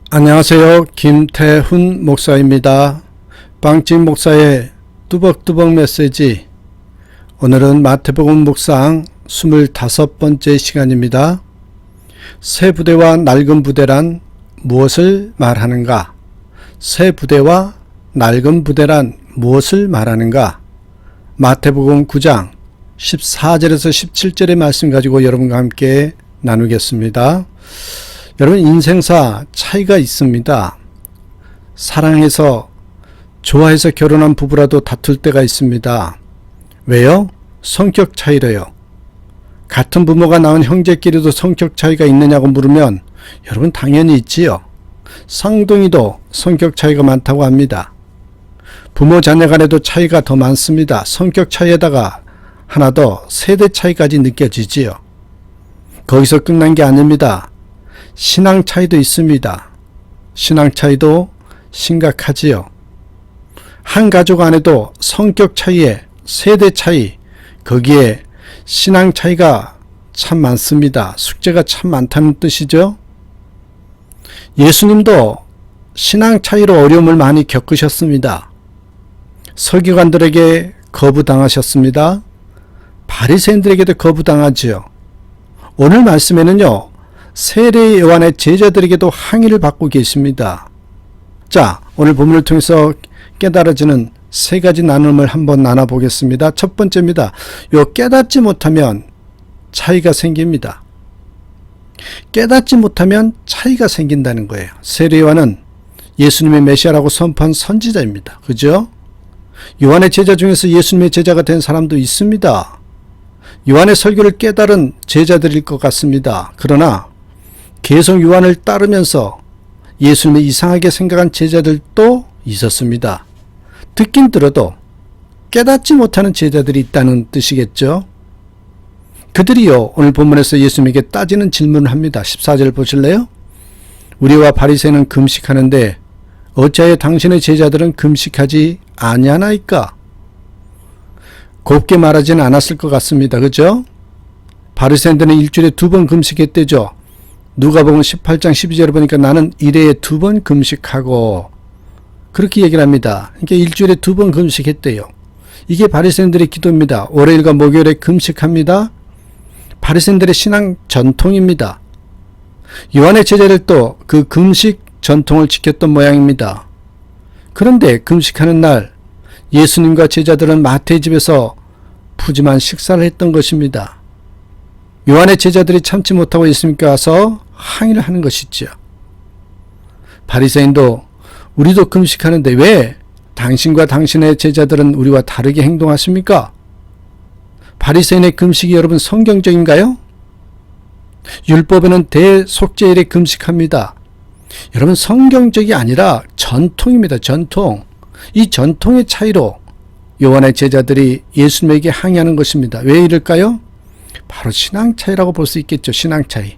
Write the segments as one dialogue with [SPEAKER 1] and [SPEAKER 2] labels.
[SPEAKER 1] 안녕하세요. 김태훈 목사입니다. 빵집 목사의 뚜벅뚜벅 메시지. 오늘은 마태복음 묵상 25번째 시간입니다. 새 부대와 낡은 부대란 무엇을 말하는가? 새 부대와 낡은 부대란 무엇을 말하는가? 마태복음 9장 14절에서 17절의 말씀 가지고 여러분과 함께 나누겠습니다. 여러분, 인생사 차이가 있습니다. 사랑해서 좋아해서 결혼한 부부라도 다툴 때가 있습니다. 왜요? 성격 차이로요. 같은 부모가 낳은 형제끼리도 성격 차이가 있느냐고 물으면 여러분 당연히 있지요. 쌍둥이도 성격 차이가 많다고 합니다. 부모 자녀 간에도 차이가 더 많습니다. 성격 차이에다가 하나 더 세대 차이까지 느껴지지요. 거기서 끝난 게 아닙니다. 신앙 차이도 있습니다. 신앙 차이도 심각하지요. 한 가족 안에도 성격 차이에 세대 차이, 거기에 신앙 차이가 참 많습니다. 숙제가 참 많다는 뜻이죠. 예수님도 신앙 차이로 어려움을 많이 겪으셨습니다. 서기관들에게 거부당하셨습니다. 바리새인들에게도 거부당하지요. 오늘 말씀에는요, 세례 요한의 제자들에게도 항의를 받고 계십니다. 자, 오늘 본문을 통해서 깨달아지는 세 가지 나눔을 한번 나눠보겠습니다. 첫 번째입니다. 깨닫지 못하면 차이가 생깁니다. 깨닫지 못하면 차이가 생긴다는 거예요. 세례 요한은 예수님의 메시아라고 선포한 선지자입니다. 그죠? 요한의 제자 중에서 예수님의 제자가 된 사람도 있습니다. 요한의 설교를 깨달은 제자들일 것 같습니다. 그러나 계속 요한을 따르면서 예수님을 이상하게 생각한 제자들도 있었습니다. 듣긴 들어도 깨닫지 못하는 제자들이 있다는 뜻이겠죠. 그들이요, 오늘 본문에서 예수님에게 따지는 질문을 합니다. 14절 보실래요? 우리와 바리새인은 금식하는데 어찌하여 당신의 제자들은 금식하지 아니하나이까? 곱게 말하지는 않았을 것 같습니다. 그죠? 바리새인들은 일주일에 2번 금식했대죠. 누가복음 18장 12절에 보니까 나는 일회에 2번 금식하고, 그렇게 얘기를 합니다. 그러니까 일주일에 2번 금식했대요. 이게 바리새인들의 기도입니다. 월요일과 목요일에 금식합니다. 바리새인들의 신앙 전통입니다. 요한의 제자들도 그 금식 전통을 지켰던 모양입니다. 그런데 금식하는 날 예수님과 제자들은 마태의 집에서 푸짐한 식사를 했던 것입니다. 요한의 제자들이 참지 못하고 예수님께 와서 항의를 하는 것이죠. 바리새인도 우리도 금식하는데 왜 당신과 당신의 제자들은 우리와 다르게 행동하십니까? 바리새인의 금식이 여러분 성경적인가요? 율법에는 대속죄일에 금식합니다. 여러분, 성경적이 아니라 전통입니다. 전통. 이 전통의 차이로 요한의 제자들이 예수님에게 항의하는 것입니다. 왜 이럴까요? 바로 신앙 차이라고 볼 수 있겠죠. 신앙 차이.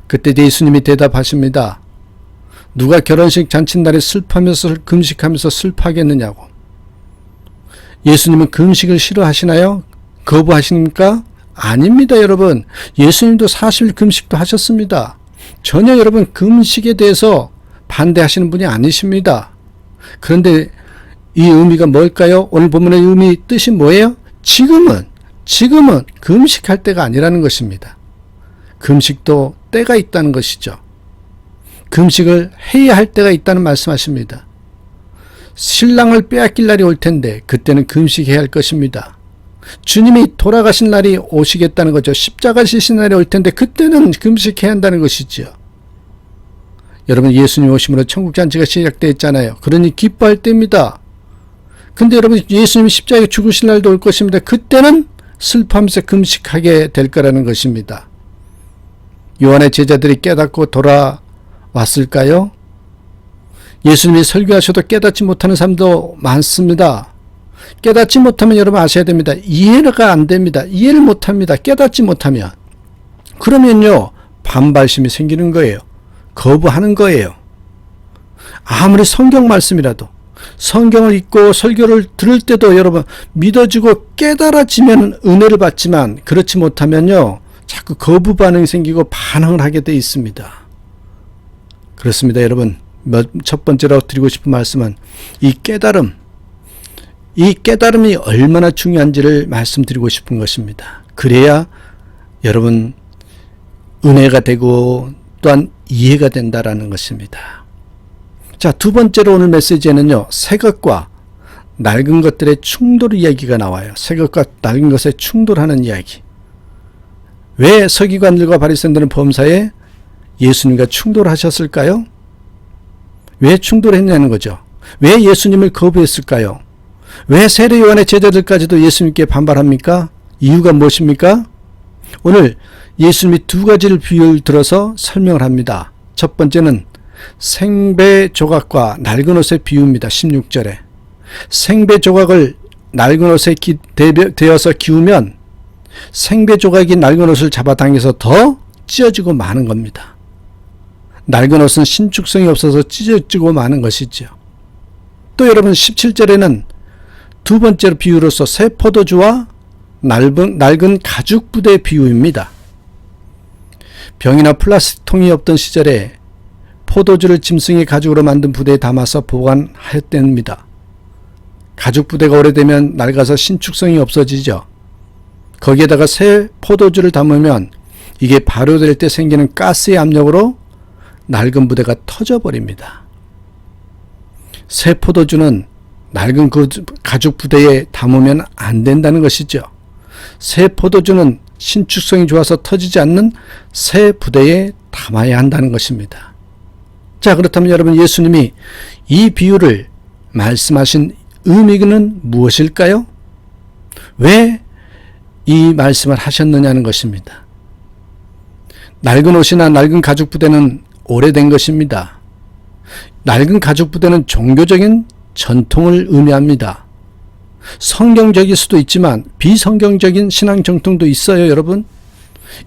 [SPEAKER 1] 그때 예수님이 대답하십니다. 누가 결혼식 잔칫날에 슬퍼하면서 금식하면서 슬퍼하겠느냐고. 예수님은 금식을 싫어하시나요? 거부하십니까? 아닙니다, 여러분. 예수님도 40일 금식도 하셨습니다. 전혀 여러분 금식에 대해서 반대하시는 분이 아니십니다. 그런데 이 의미가 뭘까요? 오늘 본문의 의미, 뜻이 뭐예요? 지금은 금식할 때가 아니라는 것입니다. 금식도 때가 있다는 것이죠. 금식을 해야 할 때가 있다는 말씀하십니다. 신랑을 빼앗길 날이 올 텐데 그때는 금식해야 할 것입니다. 주님이 돌아가신 날이 오시겠다는 거죠. 십자가 지신 날이 올 텐데 그때는 금식해야 한다는 것이죠. 여러분, 예수님 오심으로 천국잔치가 시작되었잖아요. 그러니 기뻐할 때입니다. 근데 여러분, 예수님이 십자가에 죽으실 날도 올 것입니다. 그때는 슬퍼하면서 금식하게 될 거라는 것입니다. 요한의 제자들이 깨닫고 돌아왔을까요? 예수님이 설교하셔도 깨닫지 못하는 사람도 많습니다. 깨닫지 못하면 여러분 아셔야 됩니다. 이해가 안 됩니다. 이해를 못합니다. 깨닫지 못하면. 그러면요, 반발심이 생기는 거예요. 거부하는 거예요. 아무리 성경 말씀이라도, 성경을 읽고 설교를 들을 때도 여러분 믿어지고 깨달아지면 은혜를 받지만 그렇지 못하면요, 자꾸 거부 반응이 생기고 반항을 하게 돼 있습니다. 그렇습니다, 여러분. 첫 번째로 드리고 싶은 말씀은 이 깨달음이 얼마나 중요한지를 말씀드리고 싶은 것입니다. 그래야 여러분 은혜가 되고 또한 이해가 된다라는 것입니다. 자, 두 번째로 오늘 메시지에는요, 새 것과 낡은 것들의 충돌 이야기가 나와요. 새 것과 낡은 것의 충돌하는 이야기. 왜 서기관들과 바리새인들은 범사에 예수님과 충돌하셨을까요? 왜 충돌했냐는 거죠. 왜 예수님을 거부했을까요? 왜 세례 요한의 제자들까지도 예수님께 반발합니까? 이유가 무엇입니까? 오늘 예수님이 두 가지를 비유를 들어서 설명을 합니다. 첫 번째는 생배 조각과 낡은 옷의 비유입니다. 16절에. 생배 조각을 낡은 옷에 대어서 기우면 생배 조각이 낡은 옷을 잡아당겨서 더 찢어지고 마는 겁니다. 낡은 옷은 신축성이 없어서 찢어지고 마는 것이죠. 또 여러분 17절에는 두 번째로 비유로서 새 포도주와 낡은 가죽 부대의 비유입니다. 병이나 플라스틱 통이 없던 시절에 포도주를 짐승의 가죽으로 만든 부대에 담아서 보관하였답니다. 가죽 부대가 오래되면 낡아서 신축성이 없어지죠. 거기에다가 새 포도주를 담으면 이게 발효될 때 생기는 가스의 압력으로 낡은 부대가 터져버립니다. 새 포도주는 낡은 그 가죽 부대에 담으면 안 된다는 것이죠. 새 포도주는 신축성이 좋아서 터지지 않는 새 부대에 담아야 한다는 것입니다. 자, 그렇다면 여러분 예수님이 이 비유를 말씀하신 의미는 무엇일까요? 왜 이 말씀을 하셨느냐는 것입니다. 낡은 옷이나 낡은 가죽 부대는 오래된 것입니다. 낡은 가죽 부대는 종교적인 전통을 의미합니다. 성경적일 수도 있지만 비성경적인 신앙 정통도 있어요, 여러분.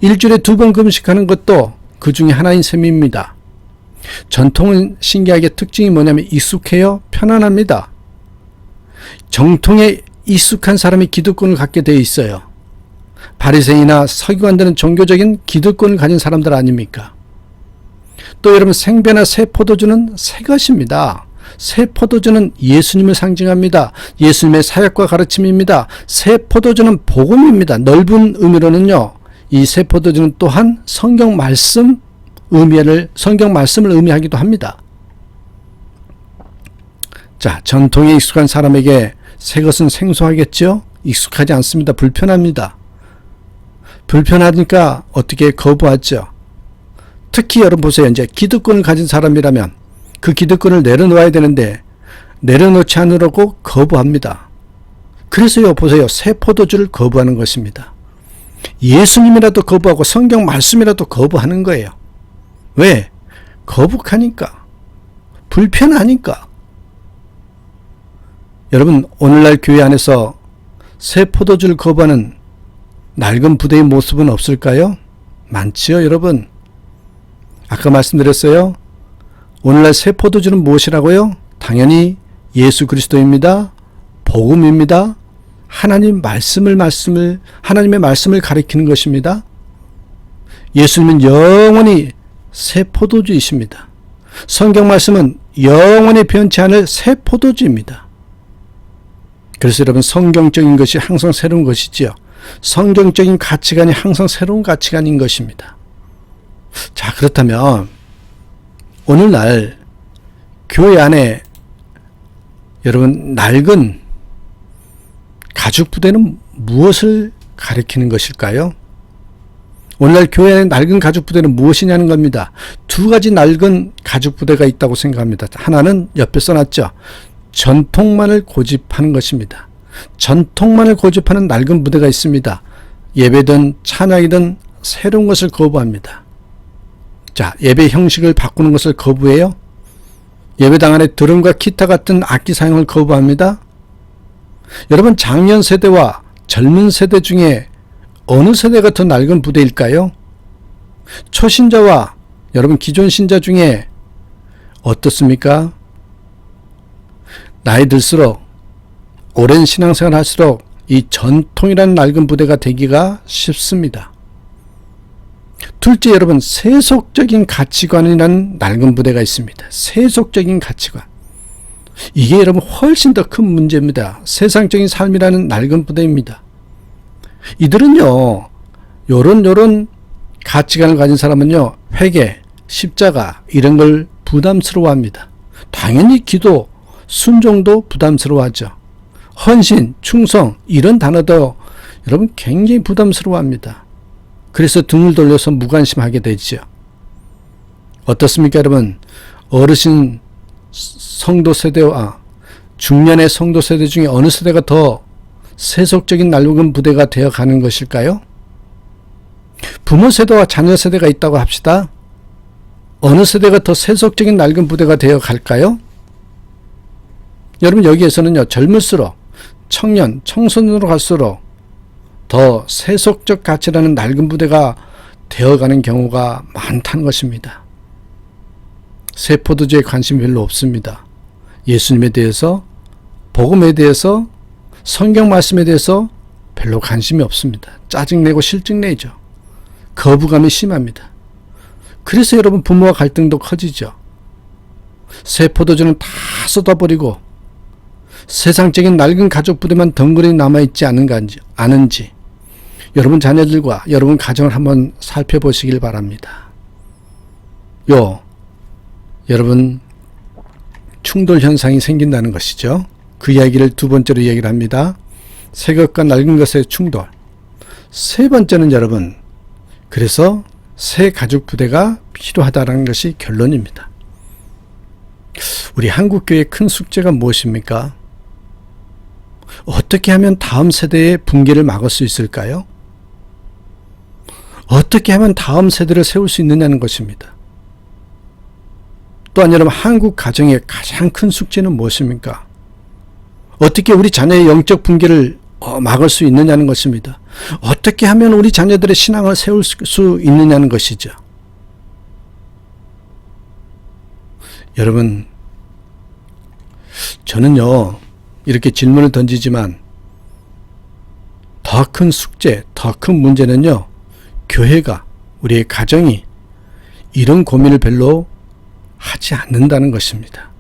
[SPEAKER 1] 일주일에 2번 금식하는 것도 그 중에 하나인 셈입니다. 전통은 신기하게 특징이 뭐냐면 익숙해요, 편안합니다. 정통에 익숙한 사람이 기득권을 갖게 되어 있어요. 바리새인이나 서기관들은 종교적인 기득권을 가진 사람들 아닙니까? 또 여러분 생배나 새 포도주는 새 것입니다. 새 포도주는 예수님을 상징합니다. 예수님의 사역과 가르침입니다. 새 포도주는 복음입니다. 넓은 의미로는요, 이 새 포도주는 또한 성경 말씀을 의미하기도 합니다. 자, 전통에 익숙한 사람에게 새 것은 생소하겠죠? 익숙하지 않습니다. 불편합니다. 불편하니까 어떻게 거부하죠? 특히 여러분 보세요. 이제 기득권을 가진 사람이라면 그 기득권을 내려놓아야 되는데 내려놓지 않으려고 거부합니다. 그래서요, 보세요. 새 포도주를 거부하는 것입니다. 예수님이라도 거부하고 성경 말씀이라도 거부하는 거예요. 왜? 거북하니까. 불편하니까. 여러분, 오늘날 교회 안에서 새 포도주를 거부하는 낡은 부대의 모습은 없을까요? 많지요, 여러분. 아까 말씀드렸어요. 오늘날 새 포도주는 무엇이라고요? 당연히 예수 그리스도입니다. 복음입니다. 하나님의 말씀을 가리키는 것입니다. 예수님은 영원히 새 포도주이십니다. 성경 말씀은 영원히 변치 않을 새 포도주입니다. 그래서 여러분 성경적인 것이 항상 새로운 것이지요. 성경적인 가치관이 항상 새로운 가치관인 것입니다. 자, 그렇다면 오늘날 교회 안에 여러분 낡은 가죽 부대는 무엇을 가리키는 것일까요? 오늘날 교회 안에 낡은 가죽 부대는 무엇이냐는 겁니다. 두 가지 낡은 가죽 부대가 있다고 생각합니다. 하나는 옆에 써놨죠. 전통만을 고집하는 것입니다. 전통만을 고집하는 낡은 부대가 있습니다. 예배든 찬양이든 새로운 것을 거부합니다. 자, 예배 형식을 바꾸는 것을 거부해요. 예배당 안에 드럼과 기타 같은 악기 사용을 거부합니다. 여러분 장년 세대와 젊은 세대 중에 어느 세대가 더 낡은 부대일까요? 초신자와 여러분 기존 신자 중에 어떻습니까? 나이 들수록 오랜 신앙생활 할수록 이 전통이라는 낡은 부대가 되기가 쉽습니다. 둘째, 여러분, 세속적인 가치관이라는 낡은 부대가 있습니다. 세속적인 가치관. 이게 여러분 훨씬 더 큰 문제입니다. 세상적인 삶이라는 낡은 부대입니다. 이들은요, 요런 가치관을 가진 사람은요, 회개, 십자가 이런 걸 부담스러워합니다. 당연히 기도, 순종도 부담스러워하죠. 헌신, 충성 이런 단어도 여러분 굉장히 부담스러워합니다. 그래서 등을 돌려서 무관심하게 되죠. 어떻습니까, 여러분? 어르신 성도 세대와 중년의 성도 세대 중에 어느 세대가 더 세속적인 낡은 부대가 되어 가는 것일까요? 부모 세대와 자녀 세대가 있다고 합시다. 어느 세대가 더 세속적인 낡은 부대가 되어 갈까요? 여러분, 여기에서는요, 젊을수록 청년, 청소년으로 갈수록 더 세속적 가치라는 낡은 부대가 되어가는 경우가 많다는 것입니다. 새 포도주에 관심이 별로 없습니다. 예수님에 대해서, 복음에 대해서, 성경 말씀에 대해서 별로 관심이 없습니다. 짜증내고 실증내죠. 거부감이 심합니다. 그래서 여러분 부모와 갈등도 커지죠. 새 포도주는 다 쏟아버리고 세상적인 낡은 가족 부대만 덩그러니 남아있지 않은지 여러분 자녀들과 여러분 가정을 한번 살펴보시길 바랍니다. 여러분 충돌 현상이 생긴다는 것이죠. 그 이야기를 두 번째로 이야기를 합니다. 새 것과 낡은 것의 충돌. 세 번째는 여러분, 그래서 새 가족 부대가 필요하다는 것이 결론입니다. 우리 한국교회의 큰 숙제가 무엇입니까? 어떻게 하면 다음 세대의 붕괴를 막을 수 있을까요? 어떻게 하면 다음 세대를 세울 수 있느냐는 것입니다. 또한 여러분, 한국 가정의 가장 큰 숙제는 무엇입니까? 어떻게 우리 자녀의 영적 붕괴를 막을 수 있느냐는 것입니다. 어떻게 하면 우리 자녀들의 신앙을 세울 수 있느냐는 것이죠. 여러분, 저는요, 이렇게 질문을 던지지만 더 큰 숙제, 더 큰 문제는요, 교회가, 우리의 가정이 이런 고민을 별로 하지 않는다는 것입니다.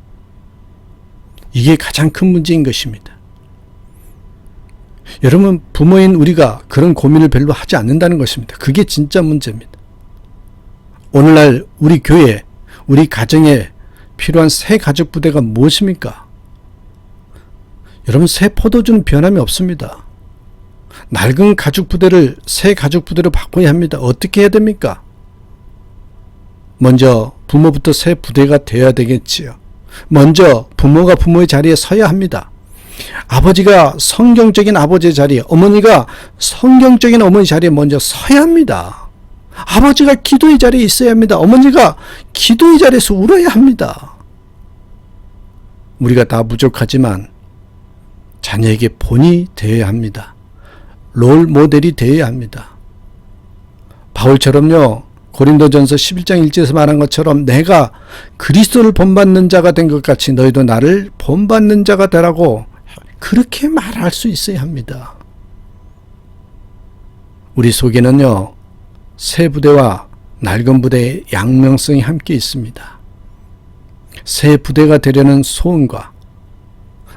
[SPEAKER 1] 이게 가장 큰 문제인 것입니다. 여러분, 부모인 우리가 그런 고민을 별로 하지 않는다는 것입니다. 그게 진짜 문제입니다. 오늘날 우리 교회, 우리 가정에 필요한 새 가족 부대가 무엇입니까? 여러분, 새 포도주는 변함이 없습니다. 낡은 가족 부대를 새 가족 부대로 바꿔야 합니다. 어떻게 해야 됩니까? 먼저 부모부터 새 부대가 되어야 되겠지요. 먼저 부모가 부모의 자리에 서야 합니다. 아버지가 성경적인 아버지의 자리에, 어머니가 성경적인 어머니 자리에 먼저 서야 합니다. 아버지가 기도의 자리에 있어야 합니다. 어머니가 기도의 자리에서 울어야 합니다. 우리가 다 부족하지만 자녀에게 본이 되어야 합니다. 롤 모델이 되어야 합니다. 바울처럼요, 고린도전서 11장 1절에서 말한 것처럼 내가 그리스도를 본받는 자가 된 것 같이 너희도 나를 본받는 자가 되라고 그렇게 말할 수 있어야 합니다. 우리 속에는요, 새 부대와 낡은 부대의 양면성이 함께 있습니다. 새 부대가 되려는 소원과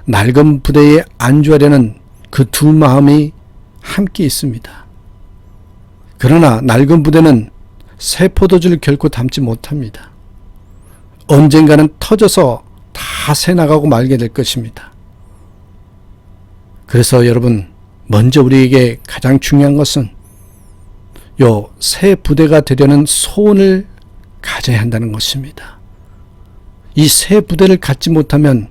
[SPEAKER 1] 낡은 부대에 안주하려는 그 두 마음이 함께 있습니다. 그러나 낡은 부대는 새 포도주를 결코 담지 못합니다. 언젠가는 터져서 다 새나가고 말게 될 것입니다. 그래서 여러분, 먼저 우리에게 가장 중요한 것은 요 새 부대가 되려는 소원을 가져야 한다는 것입니다. 이 새 부대를 갖지 못하면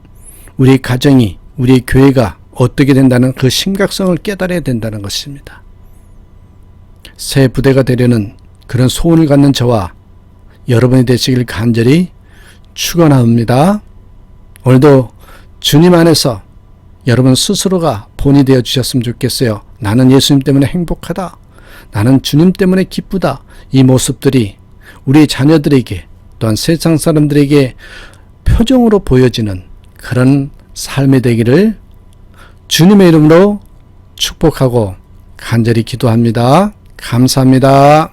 [SPEAKER 1] 우리 가정이, 우리 교회가 어떻게 된다는 그 심각성을 깨달아야 된다는 것입니다. 새 부대가 되려는 그런 소원을 갖는 저와 여러분이 되시길 간절히 축원합니다. 오늘도 주님 안에서 여러분 스스로가 본이 되어 주셨으면 좋겠어요. 나는 예수님 때문에 행복하다. 나는 주님 때문에 기쁘다. 이 모습들이 우리 자녀들에게 또한 세상 사람들에게 표정으로 보여지는 그런 삶이 되기를 주님의 이름으로 축복하고 간절히 기도합니다. 감사합니다.